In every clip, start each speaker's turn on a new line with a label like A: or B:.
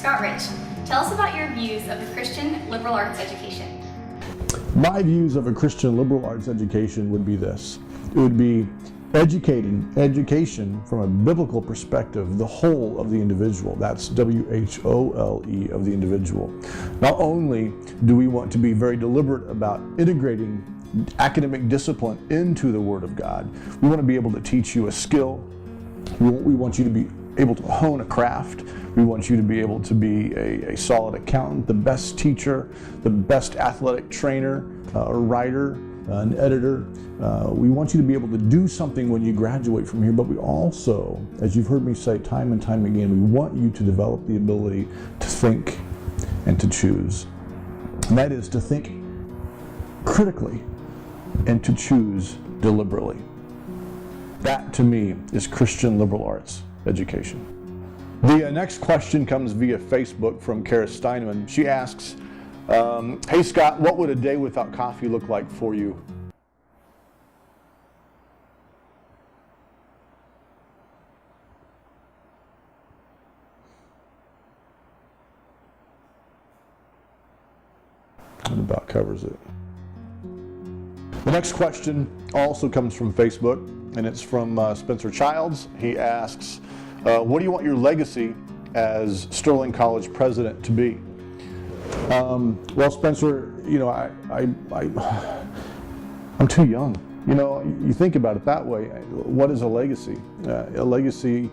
A: Scott Rich, tell us about your views of a Christian liberal arts education.
B: My views of a Christian liberal arts education would be this. It would be education from a biblical perspective, the whole of the individual. That's W-H-O-L-E, of the individual. Not only do we want to be very deliberate about integrating academic discipline into the Word of God, we want to be able to teach you a skill. We want you to be able to hone a craft. We want you to be able to be a solid accountant, the best teacher, the best athletic trainer, a writer, an editor. We want you to be able to do something when you graduate from here, but we also, as you've heard me say time and time again, we want you to develop the ability to think and to choose. And that is to think critically and to choose deliberately. That, to me, is Christian liberal arts education. The next question comes via Facebook from Kara Steinman. She asks, hey Scott, what would a day without coffee look like for you? That about covers it. The next question also comes from Facebook, and it's from Spencer Childs. He asks, what do you want your legacy as Sterling College president to be? Well, Spencer, you know, I'm too young. You know, you think about it that way. What is a legacy? A legacy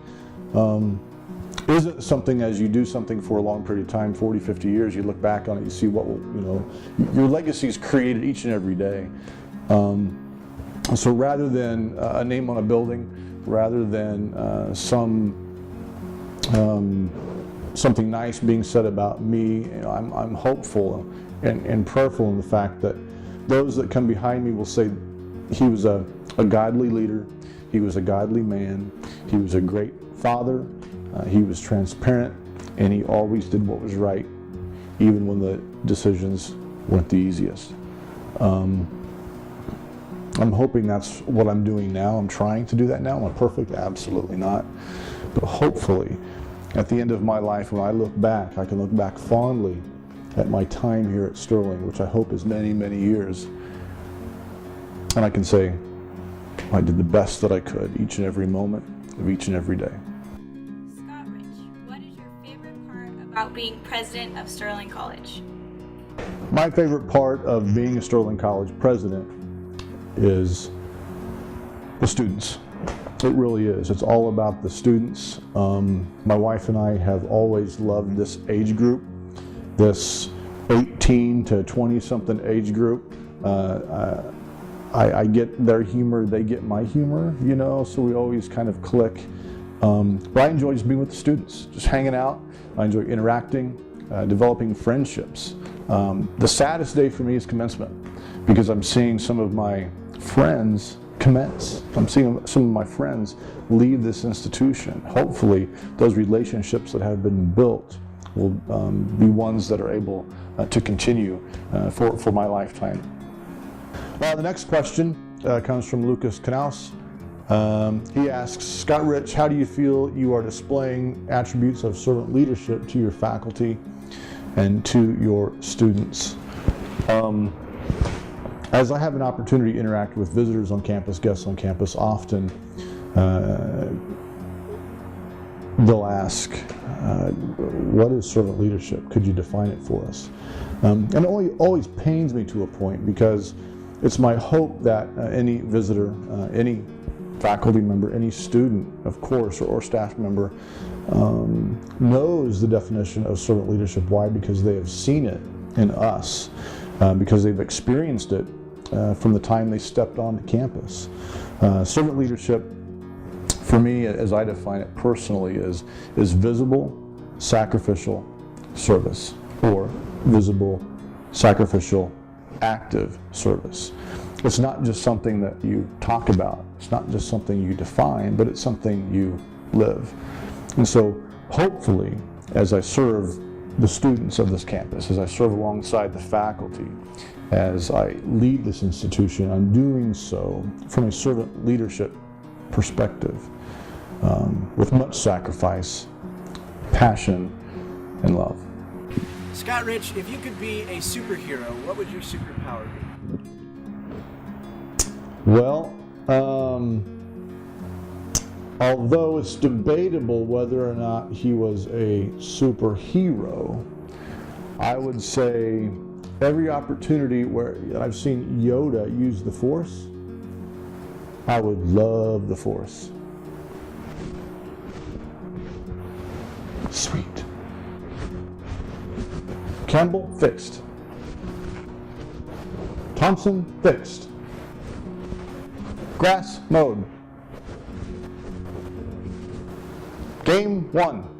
B: isn't something as you do something for a long period of time, 40, 50 years, you look back on it, you see what, you know, your legacy is created each and every day. So rather than a name on a building, rather than something nice being said about me, you know, I'm hopeful and prayerful in the fact that those that come behind me will say he was a godly leader, he was a godly man, he was a great father, he was transparent, and he always did what was right, even when the decisions weren't the easiest. I'm hoping that's what I'm doing now. I'm trying to do that now. Am I perfect? Absolutely not. But hopefully, at the end of my life, when I look back, I can look back fondly at my time here at Sterling, which I hope is many, many years. And I can say, I did the best that I could each and every moment of each and every day.
A: Scott Rich, what is your favorite part about being president of Sterling College?
B: My favorite part of being a Sterling College president is the students. It really is. It's all about the students. My wife and I have always loved this age group, this 18 to 20 something age group. I get their humor, they get my humor, you know, so we always kind of click. But I enjoy just being with the students, just hanging out. I enjoy interacting, developing friendships. The saddest day for me is commencement, because I'm seeing some of my friends commence. I'm seeing some of my friends leave this institution. Hopefully, those relationships that have been built will be ones that are able to continue for my lifetime. The next question comes from Lucas Knaus. He asks, Scott Rich, how do you feel you are displaying attributes of servant leadership to your faculty and to your students? As I have an opportunity to interact with visitors on campus, guests on campus, often they'll ask, what is servant leadership? Could you define it for us? And it always pains me to a point, because it's my hope that any visitor, any faculty member, any student, of course, or staff member knows the definition of servant leadership. Why? Because they have seen it in us, because they've experienced it from the time they stepped onto campus. Servant leadership, for me, as I define it personally, is visible, sacrificial service, or visible, sacrificial, active service. It's not just something that you talk about. It's not just something you define, but it's something you live. And so, hopefully, as I serve the students of this campus, as I serve alongside the faculty, as I lead this institution, I'm doing so from a servant leadership perspective, with much sacrifice, passion, and love.
C: Scott Rich, if you could be a superhero, what would your superpower be?
B: Well, although it's debatable whether or not he was a superhero, I would say every opportunity where I've seen Yoda use the Force, I would love the Force. Sweet. Campbell, fixed. Thompson, fixed. Grass, mowed. Game 1.